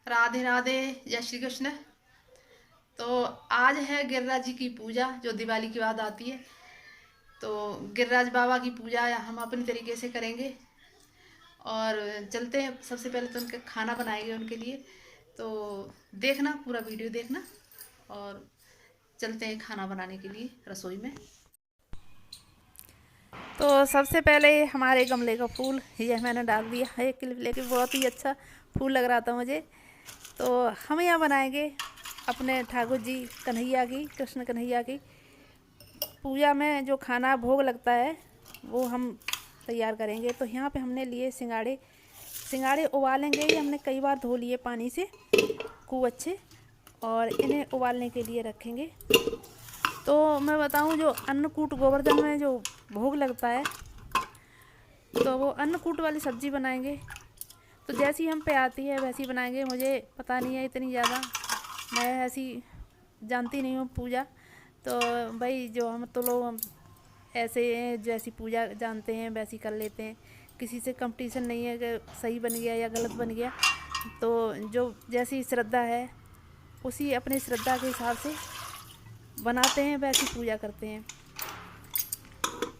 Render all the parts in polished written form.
राधे राधे। जय श्री कृष्ण। तो आज है गिरिराज जी की पूजा जो दिवाली के बाद आती है। तो गिरिराज बाबा की पूजा हम अपने तरीके से करेंगे और चलते हैं। सबसे पहले तो उनके खाना बनाएंगे उनके लिए। तो देखना, पूरा वीडियो देखना और चलते हैं खाना बनाने के लिए रसोई में। तो सबसे पहले हमारे गमले का फूल यह मैंने डाल दिया है क्लिप लेके। बहुत ही अच्छा फूल लग रहा था मुझे। तो हम यहाँ बनाएंगे अपने ठाकुर जी कन्हैया की, कृष्ण कन्हैया की पूजा में जो खाना भोग लगता है वो हम तैयार करेंगे। तो यहाँ पे हमने लिए सिंगाड़े। सिंगाड़े उबालेंगे, ये हमने कई बार धो लिए पानी से खूब अच्छे, और इन्हें उबालने के लिए रखेंगे। तो मैं बताऊँ, जो अन्नकूट गोवर्धन में जो भोग लगता है तो वो अन्नकूट वाली सब्ज़ी बनाएंगे। तो जैसी हम पे आती है वैसी बनाएंगे। मुझे पता नहीं है इतनी ज़्यादा, मैं ऐसी जानती नहीं हूँ पूजा। तो भाई जो हम तो लोग ऐसे हैं, जैसी पूजा जानते हैं वैसी कर लेते हैं। किसी से कंपटीशन नहीं है कि सही बन गया या गलत बन गया। तो जो जैसी श्रद्धा है उसी अपनी श्रद्धा के हिसाब से बनाते हैं, वैसी पूजा करते हैं।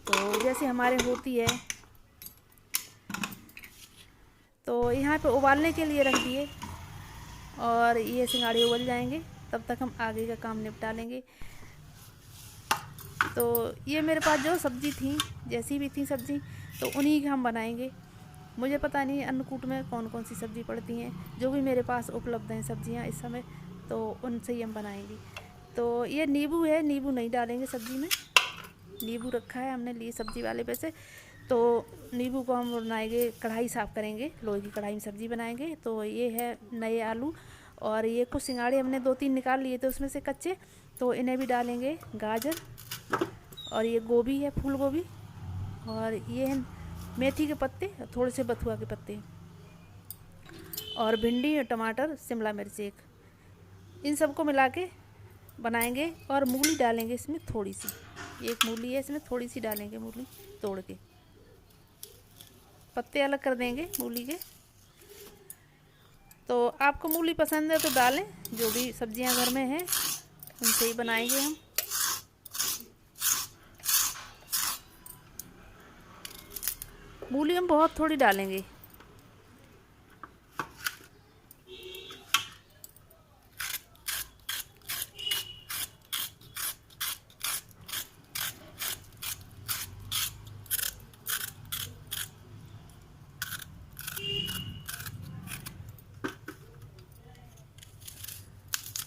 तो जैसे हमारे होती है, तो यहाँ पे उबालने के लिए रख दिए और ये सिंगाड़े उबल जाएंगे। तब तक हम आगे का काम निपटा लेंगे। तो ये मेरे पास जो सब्ज़ी थी, जैसी भी थी सब्ज़ी, तो उन्हीं की हम बनाएंगे। मुझे पता नहीं अन्नकूट में कौन कौन सी सब्ज़ी पड़ती हैं, जो भी मेरे पास उपलब्ध हैं सब्ज़ियाँ इस समय, तो उनसे ही हम बनाएंगे। तो ये नींबू है, नींबू नहीं डालेंगे सब्ज़ी में। नींबू रखा है हमने लिए सब्ज़ी वाले पे से। तो नींबू को हम बनाएंगे, कढ़ाई साफ़ करेंगे, लोहे की कढ़ाई में सब्ज़ी बनाएंगे। तो ये है नए आलू, और ये कुछ सिंगाड़े हमने 2-3 निकाल लिए थे उसमें से कच्चे, तो इन्हें भी डालेंगे। गाजर, और ये गोभी है, फूल गोभी, और ये है मेथी के पत्ते, थोड़े से बथुआ के पत्ते, और भिंडी, टमाटर, शिमला मिर्च एक, इन सबको मिला के बनाएंगे। और मूली डालेंगे इसमें थोड़ी सी, एक मूली है इसमें, थोड़ी सी डालेंगे मूली तोड़ के, पत्ते अलग कर देंगे मूली के। तो आपको मूली पसंद है तो डालें, जो भी सब्जियां घर में हैं उनसे ही बनाएंगे हम। मूली हम बहुत थोड़ी डालेंगे।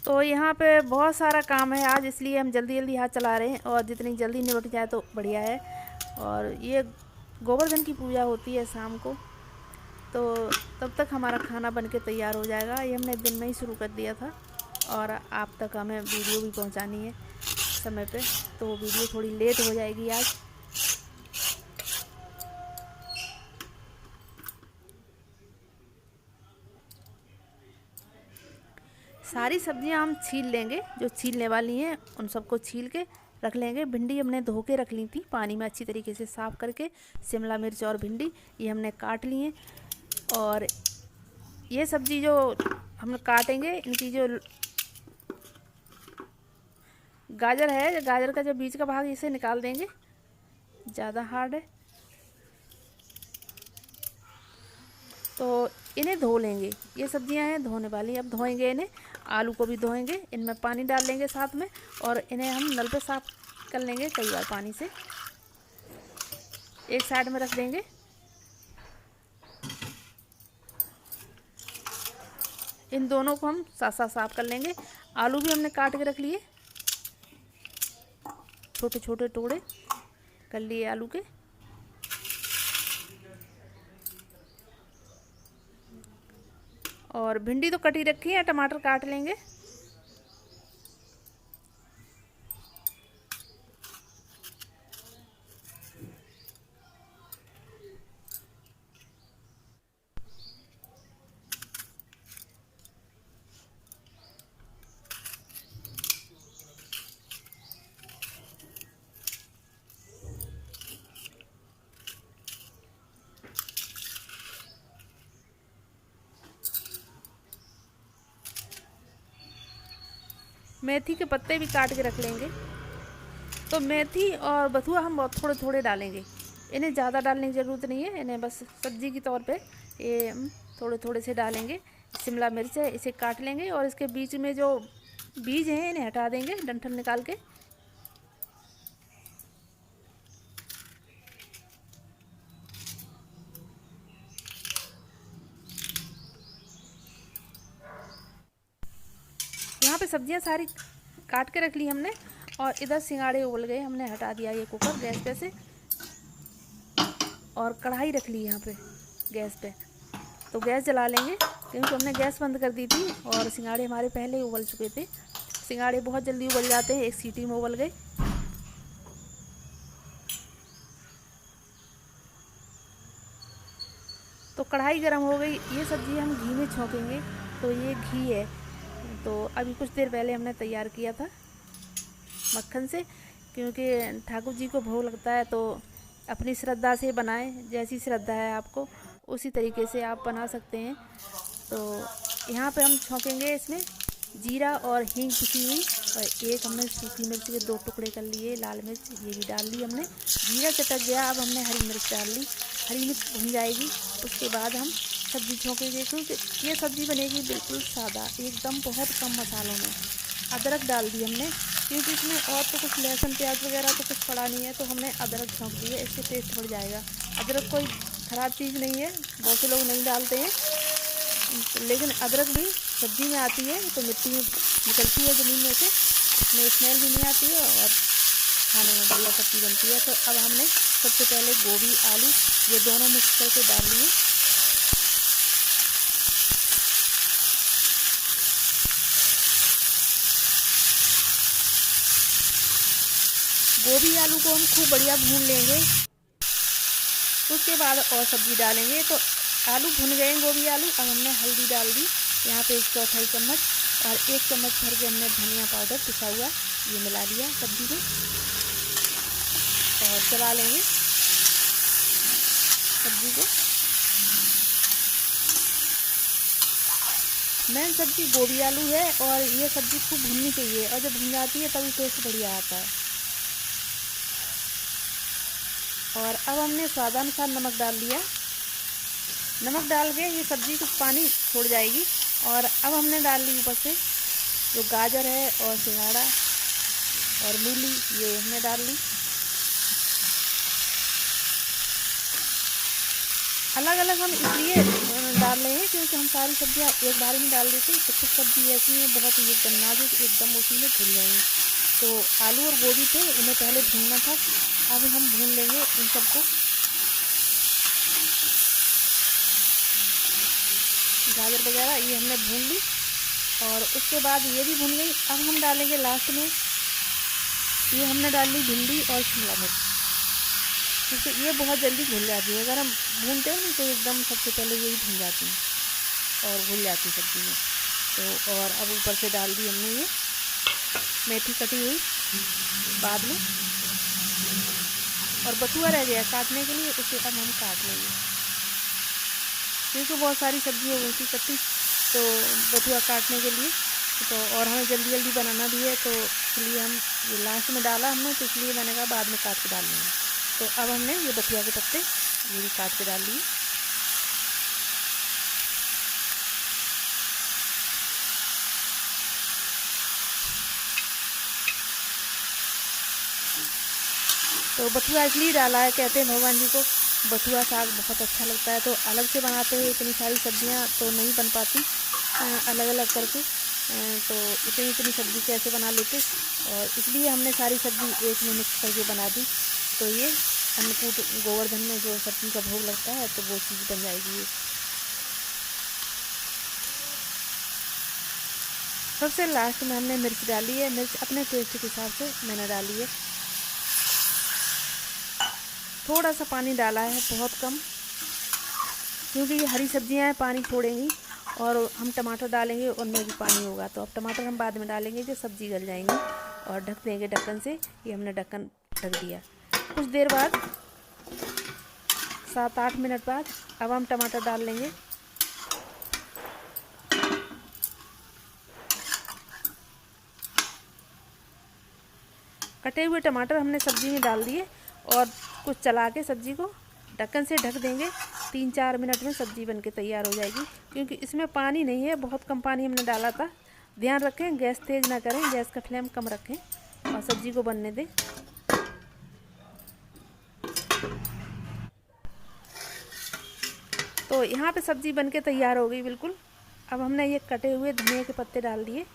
तो यहाँ पे बहुत सारा काम है आज, इसलिए हम जल्दी जल्दी हाथ चला रहे हैं, और जितनी जल्दी निपट जाए तो बढ़िया है। और ये गोवर्धन की पूजा होती है शाम को, तो तब तक हमारा खाना बन के तैयार हो जाएगा। ये हमने दिन में ही शुरू कर दिया था, और आप तक हमें वीडियो भी पहुंचानी है समय पे, तो वीडियो थोड़ी लेट हो जाएगी आज। सारी सब्जियां हम छील लेंगे, जो छीलने वाली हैं उन सबको छील के रख लेंगे। भिंडी हमने धो के रख ली थी पानी में अच्छी तरीके से साफ़ करके। शिमला मिर्च और भिंडी ये हमने काट लिए। और ये सब्ज़ी जो हम काटेंगे, इनकी जो गाजर है, गाजर का जो बीज का भाग इसे निकाल देंगे, ज़्यादा हार्ड है। तो इन्हें धो लेंगे, ये सब्जियां हैं धोने वाली, अब धोएंगे इन्हें। आलू को भी धोएंगे, इनमें पानी डाल लेंगे साथ में, और इन्हें हम नल पे साफ़ कर लेंगे कई बार पानी से। एक साइड में रख देंगे। इन दोनों को हम साथ साथ साफ़ कर लेंगे। आलू भी हमने काट के रख लिए, छोटे छोटे टुकड़े कर लिए आलू के। और भिंडी तो कटी रखी है, टमाटर काट लेंगे। मेथी के पत्ते भी काट के रख लेंगे। तो मेथी और बथुआ हम बहुत थोड़े थोड़े डालेंगे, इन्हें ज़्यादा डालने की ज़रूरत नहीं है, इन्हें बस सब्जी के तौर पे ये हम थोड़े थोड़े से डालेंगे। शिमला मिर्च है, इसे काट लेंगे और इसके बीच में जो बीज हैं इन्हें हटा देंगे डंठल निकाल के। यहाँ पे सब्जियाँ सारी काट के रख ली हमने और इधर सिंगाड़े उबल गए, हमने हटा दिया ये कुकर गैस पे से और कढ़ाई रख ली यहाँ पे गैस पे। तो गैस जला लेंगे क्योंकि हमने गैस बंद कर दी थी और सिंगाड़े हमारे पहले ही उबल चुके थे। सिंगाड़े बहुत जल्दी उबल जाते हैं, एक सीटी में उबल गए। तो कढ़ाई गर्म हो गई, ये सब्ज़ी हम घी में छौंकेंगे। तो ये घी है, तो अभी कुछ देर पहले हमने तैयार किया था मक्खन से, क्योंकि ठाकुर जी को भोग लगता है तो अपनी श्रद्धा से बनाएं, जैसी श्रद्धा है आपको उसी तरीके से आप बना सकते हैं। तो यहाँ पे हम छौंकेंगे इसमें जीरा और हींग पिसी हुई, और एक हमने सूखी मिर्च के 2 टुकड़े कर लिए, लाल मिर्च ये भी डाल ली हमने। जीरा चटक गया, अब हमने हरी मिर्च डाल ली, हरी मिर्च भुन जाएगी उसके बाद हम सब्ज़ी छौंकेंगे, क्योंकि ये सब्ज़ी बनेगी बिल्कुल सादा एकदम, बहुत कम मसालों में। अदरक डाल दी हमने, क्योंकि इसमें और तो कुछ लहसुन प्याज वगैरह तो कुछ पड़ा नहीं है, तो हमने अदरक छौंक दी है, इससे टेस्ट बढ़ जाएगा। अदरक कोई ख़राब चीज़ नहीं है, बहुत से लोग नहीं डालते हैं, लेकिन अदरक भी सब्ज़ी में आती है तो मिट्टी में निकलती है ज़मीन में से, इसमें स्मेल भी नहीं आती है और खाने में बढ़िया सब्ज़ी बनती है। तो अब हमने सबसे पहले गोभी आलू ये दोनों मिक्स करके डाल लिए। गोभी आलू को हम खूब बढ़िया भून लेंगे, उसके बाद और सब्ज़ी डालेंगे। तो आलू भुन गए, गोभी आलू, अब हमने हल्दी डाल दी यहाँ पे 1/4 चम्मच, और 1 चम्मच भर के हमने धनिया पाउडर पिसा हुआ ये मिला लिया सब्ज़ी में और चला लेंगे सब्ज़ी को। मेन सब्ज़ी गोभी आलू है और ये सब्ज़ी खूब भुननी चाहिए, और जब भुन जाती है तभी टेस्ट बढ़िया आता है। और अब हमने स्वादानुसार नमक डाल दिया, नमक डाल के ये सब्ज़ी कुछ पानी छोड़ जाएगी। और अब हमने डाल ली ऊपर से जो गाजर है और सिंघाड़ा और मूली ये हमने डाल ली। अलग अलग हम इसलिए डाल रहे हैं क्योंकि हम सारी सब्जियां एक बार में डाल देते हैं, तो कुछ सब्जी ऐसी हैं बहुत ही एकदम नाजुक, एकदम उसी में भून जाएंगी। तो आलू और गोभी थे, इन्हें पहले भूनना था, अब हम भून लेंगे इन सबको। गाजर वगैरह ये हमने भून ली और उसके बाद ये भी भून गई। अब हम डालेंगे लास्ट में, ये हमने डाल ली भिंडी और शिमला मिर्च, क्योंकि ये बहुत जल्दी भून जाती है। अगर हम भूनते हैं ना तो एकदम सबसे पहले यही भून जाती हैं और भून जाती सब्ज़ी में। तो और अब ऊपर से डाल दी हमने ये मेथी कटी हुई बाद में, और बथुआ रह गया काटने के लिए, उसे अब हम काट लेंगे क्योंकि बहुत सारी सब्जी हो गई थी कटी, तो बथुआ काटने के लिए तो, और हमें जल्दी जल्दी बनाना भी है तो इसलिए हम ये लास्ट में डाला हमने, तो इसलिए मैंने कहा बाद में काट के डाल लेंगे। तो अब हमने ये बथुआ के पत्ते ये भी काट के डाल लिए। तो बथुआ इसलिए डाला है, कहते हैं भगवान जी को बथुआ साग बहुत अच्छा लगता है, तो अलग से बनाते हैं, इतनी सारी सब्जियां तो नहीं बन पाती अलग अलग करके, तो इतनी इतनी सब्ज़ी कैसे बना लेते, और इसलिए हमने सारी सब्ज़ी एक में मिक्स करके बना दी। तो ये अन्नकूट गोवर्धन में जो सब्ज़ी का भोग लगता है तो वो चीज़ बन जाएगी ये। सबसे लास्ट में हमने मिर्च डाली है, मिर्च अपने टेस्ट के हिसाब से मैंने डाली है, थोड़ा सा पानी डाला है, बहुत कम, क्योंकि ये हरी सब्जियां हैं पानी छोड़ेंगी, और हम टमाटर डालेंगे उनमें भी पानी होगा, तो अब टमाटर हम बाद में डालेंगे जब सब्ज़ी गल जाएंगी, और ढक देंगे ढक्कन से। ये हमने ढक्कन ढक दिया। कुछ देर बाद 7-8 मिनट बाद अब हम टमाटर डाल लेंगे। कटे हुए टमाटर हमने सब्ज़ी में डाल दिए और कुछ चला के सब्ज़ी को ढक्कन से ढक देंगे। 3-4 मिनट में सब्ज़ी बनके तैयार हो जाएगी, क्योंकि इसमें पानी नहीं है, बहुत कम पानी हमने डाला था। ध्यान रखें, गैस तेज़ ना करें, गैस का फ्लेम कम रखें और सब्ज़ी को बनने दें। तो यहाँ पे सब्ज़ी बनके तैयार हो गई बिल्कुल। अब हमने ये कटे हुए धनिया के पत्ते डाल दिए।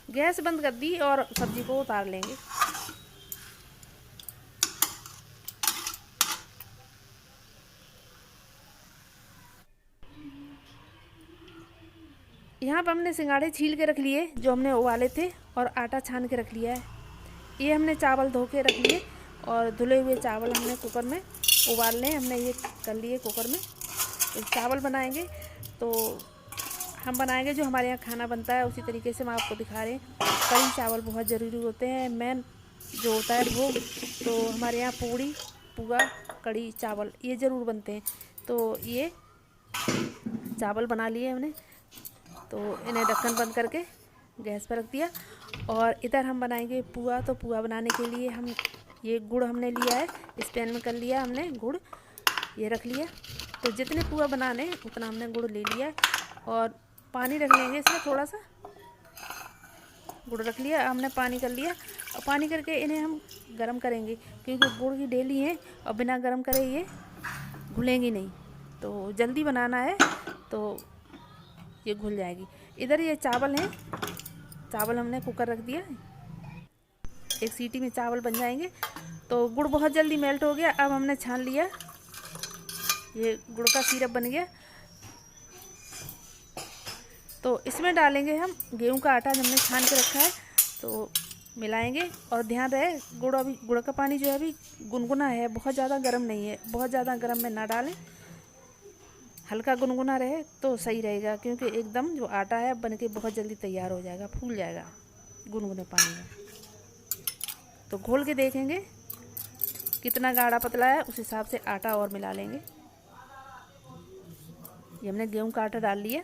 गैस बंद कर दी और सब्ज़ी को उतार लेंगे। यहाँ पर हमने सिंघाड़े छील के रख लिए जो हमने उबाले थे और आटा छान के रख लिया है। ये हमने चावल धो के रख लिए और धुले हुए चावल हमने कुकर में उबालने हमने ये कर लिए कुकर में। तो चावल बनाएंगे तो हम बनाएंगे जो हमारे यहाँ खाना बनता है उसी तरीके से हम आपको दिखा रहे हैं। कड़ी चावल बहुत ज़रूरी होते हैं, मेन जो होता है भोग। तो हमारे यहाँ पूड़ी, पुआ, कड़ी चावल ये ज़रूर बनते हैं। तो ये चावल बना लिए हमने, तो इन्हें ढक्कन बंद करके गैस पर रख दिया। और इधर हम बनाएंगे पुआ। तो पुआ बनाने के लिए हम ये गुड़ हमने लिया है, इस पैन में कर लिया हमने गुड़, ये रख लिया। तो जितने पुआ बनाने उतना हमने गुड़ ले लिया और पानी रख लेंगे इसमें थोड़ा सा। गुड़ रख लिया हमने, पानी कर लिया और पानी करके इन्हें हम गरम करेंगे, क्योंकि गुड़ की डेली है और बिना गरम करे ये घुलेंगी नहीं। तो जल्दी बनाना है तो ये घुल जाएगी। इधर ये चावल हैं, चावल हमने कुकर रख दिया, एक सीटी में चावल बन जाएंगे। तो गुड़ बहुत जल्दी मेल्ट हो गया। अब हमने छान लिया, ये गुड़ का सिरप बन गया। तो इसमें डालेंगे हम गेहूं का आटा जो हमने छान के रखा है, तो मिलाएंगे। और ध्यान रहे गुड़ का पानी जो है अभी गुनगुना है, बहुत ज़्यादा गर्म नहीं है, बहुत ज़्यादा गर्म में ना डालें, हल्का गुनगुना रहे तो सही रहेगा, क्योंकि एकदम जो आटा है बनके बहुत जल्दी तैयार हो जाएगा, फूल जाएगा गुनगुने पानी में। तो घोल के देखेंगे कितना गाढ़ा पतला है, उस हिसाब से आटा और मिला लेंगे। ये हमने गेहूं का आटा डाल लिया।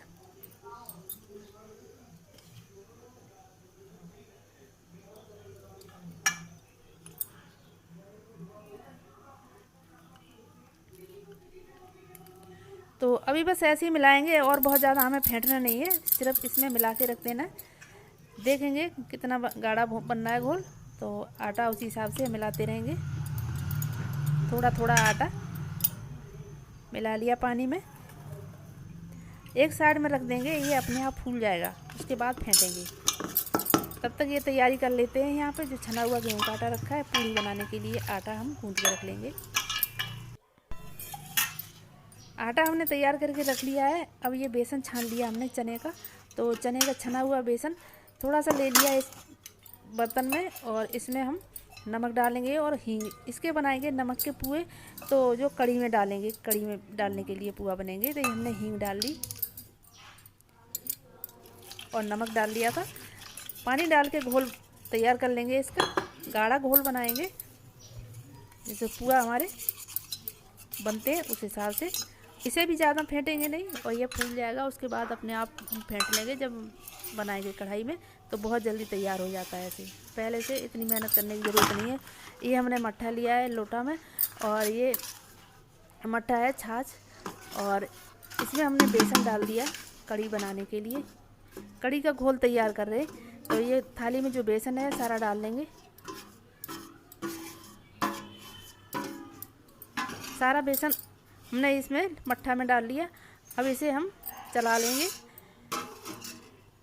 तो अभी बस ऐसे ही मिलाएंगे और बहुत ज़्यादा हमें फेंटना नहीं है, सिर्फ इसमें मिला के रख देना है। देखेंगे कितना गाढ़ा बनना है घोल, तो आटा उसी हिसाब से मिलाते रहेंगे। थोड़ा थोड़ा आटा मिला लिया पानी में, एक साइड में रख देंगे, ये अपने आप फूल जाएगा, उसके बाद फेंटेंगे। तब तक ये तैयारी कर लेते हैं। यहाँ पे जो छना हुआ गेहूं का आटा रखा है, पूड़ी बनाने के लिए आटा हम गूंथ के रख लेंगे। आटा हमने तैयार करके रख लिया है। अब ये बेसन छान लिया हमने चने का, तो चने का छना हुआ बेसन थोड़ा सा ले लिया इस बर्तन में, और इसमें हम नमक डालेंगे और हींग। इसके बनाएंगे नमक के पुए, तो जो कड़ी में डालेंगे, कड़ी में डालने के लिए पुआ बनेंगे। तो ये हमने हींग डाल ली और नमक डाल लिया था। पानी डाल के घोल तैयार कर लेंगे, इसका गाढ़ा घोल बनाएंगे, जैसे पुआ हमारे बनते हैं उस हिसाब से। इसे भी ज़्यादा फेंटेंगे नहीं और ये फूल जाएगा, उसके बाद अपने आप हम फेंट लेंगे। जब बनाएंगे कढ़ाई में तो बहुत जल्दी तैयार हो जाता है ऐसे, पहले से इतनी मेहनत करने की ज़रूरत नहीं है। ये हमने मट्ठा लिया है लोटा में, और ये मट्ठा है छाछ, और इसमें हमने बेसन डाल दिया कड़ी बनाने के लिए। कड़ी का घोल तैयार कर रहे, तो ये थाली में जो बेसन है सारा डाल लेंगे। सारा बेसन हमने इसमें मट्ठा में डाल लिया। अब इसे हम चला लेंगे,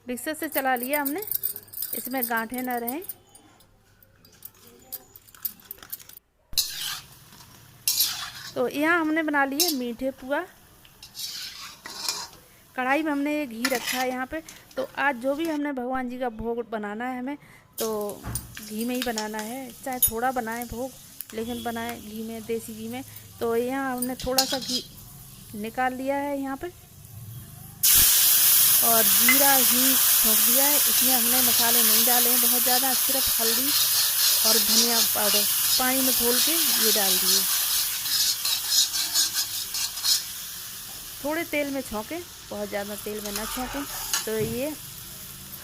मिक्सर से चला लिया हमने, इसमें गांठें न रहें। तो यहाँ हमने बना लिए मीठे पुआ। कढ़ाई में हमने ये घी रखा है यहाँ पे। तो आज जो भी हमने भगवान जी का भोग बनाना है हमें, तो घी में ही बनाना है, चाहे थोड़ा बनाए भोग, लेकिन बनाए घी में, देसी घी में। तो यहाँ हमने थोड़ा सा घी निकाल लिया है यहाँ पे, और जीरा घी छोंक दिया है। इसमें हमने मसाले नहीं डाले हैं बहुत ज़्यादा, सिर्फ हल्दी और धनिया पाउडर पानी में घोल के ये डाल दिए। थोड़े तेल में छौंकें, बहुत ज़्यादा तेल में ना छौंकें। तो ये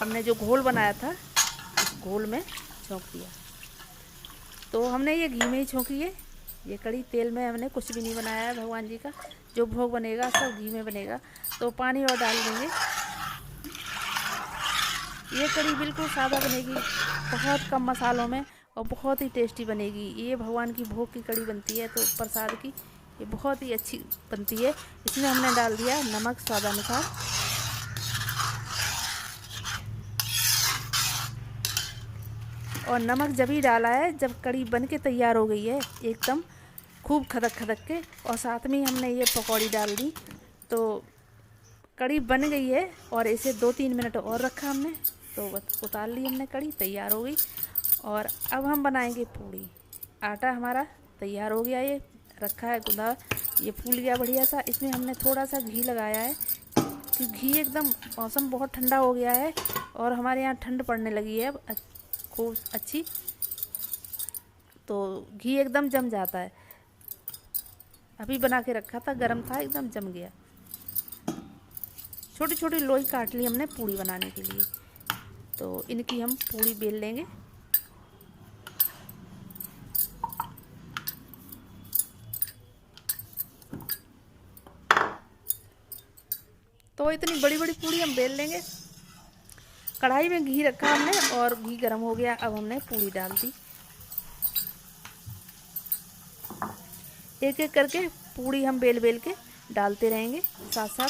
हमने जो घोल बनाया था इस घोल में छौंक दिया। तो हमने ये घी में ही छौंकी है ये कड़ी, तेल में हमने कुछ भी नहीं बनाया है। भगवान जी का जो भोग बनेगा सब घी में बनेगा। तो पानी और डाल देंगे। ये कड़ी बिल्कुल सादा बनेगी, बहुत कम मसालों में, और बहुत ही टेस्टी बनेगी। ये भगवान की भोग की कड़ी बनती है तो प्रसाद की ये बहुत ही अच्छी बनती है। इसमें हमने डाल दिया नमक स्वादानुसार। और नमक जब ही डाला है जब कड़ी बन के तैयार हो गई है एकदम खूब खदक खदक के, और साथ में ही हमने ये पकौड़ी डाल दी। तो कड़ी बन गई है और इसे 2-3 मिनट और रखा हमने, तो उतार ली हमने, कड़ी तैयार हो गई। और अब हम बनाएंगे पूड़ी। आटा हमारा तैयार हो गया, ये रखा है गुंदा, ये फूल गया बढ़िया सा। इसमें हमने थोड़ा सा घी लगाया है कि घी एकदम, मौसम बहुत ठंडा हो गया है और हमारे यहाँ ठंड पड़ने लगी है अब खूब अच्छी, तो घी एकदम जम जाता है। अभी बना के रखा था, गर्म था, एकदम जम गया। छोटी छोटी लोई काट ली हमने पूड़ी बनाने के लिए। तो इनकी हम पूड़ी बेल लेंगे। तो इतनी बड़ी बड़ी पूड़ी हम बेल लेंगे। कढ़ाई में घी रखा हमने और घी गर्म हो गया। अब हमने पूड़ी डाल दी। एक एक करके पूड़ी हम बेल बेल के डालते रहेंगे साथ साथ।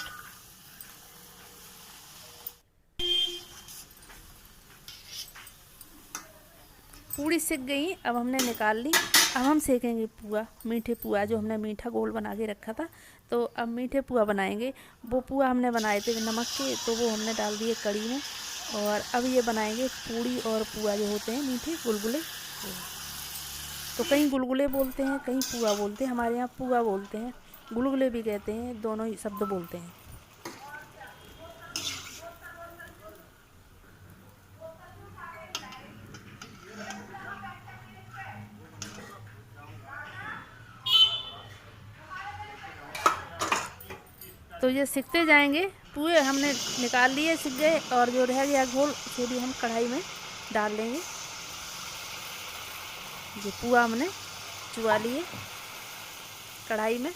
पूड़ी सिक गई, अब हमने निकाल ली। अब हम सेकेंगे पुआ, मीठे पुआ, जो हमने मीठा घोल बना के रखा था। तो अब मीठे पुआ बनाएंगे। वो पुआ हमने बनाए थे नमक के, तो वो हमने डाल दिए कड़ी में। और अब ये बनाएंगे पूड़ी और पुआ जो होते हैं मीठे गुलगुले। तो कहीं गुलगुले बोलते हैं, कहीं पुआ बोलते हैं। हमारे यहाँ पुआ बोलते हैं, गुलगुले भी कहते हैं, दोनों ही शब्द बोलते हैं। तो ये सिकते जाएंगे। पुए हमने निकाल लिए, सिक गए, और जो रह गया घोल उसे भी हम कढ़ाई में डाल लेंगे। ये पुआ हमने चुआ लिए कढ़ाई में।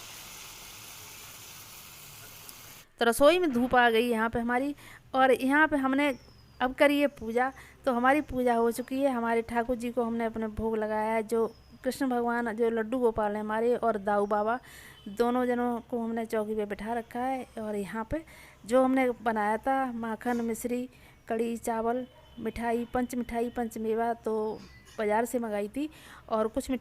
तो रसोई में धूप आ गई यहाँ पे हमारी, और यहाँ पे हमने अब करी है पूजा। तो हमारी पूजा हो चुकी है। हमारे ठाकुर जी को हमने अपने भोग लगाया है। जो कृष्ण भगवान, जो लड्डू गोपाल हैं हमारे, और दाऊ बाबा, दोनों जनों को हमने चौकी पे बिठा रखा है। और यहाँ पे जो हमने बनाया था माखन, मिश्री, कड़ी चावल, मिठाई, पंच मिठाई, पंचमेवा, तो बाज़ार से मंगाई थी। और कुछ मिठाई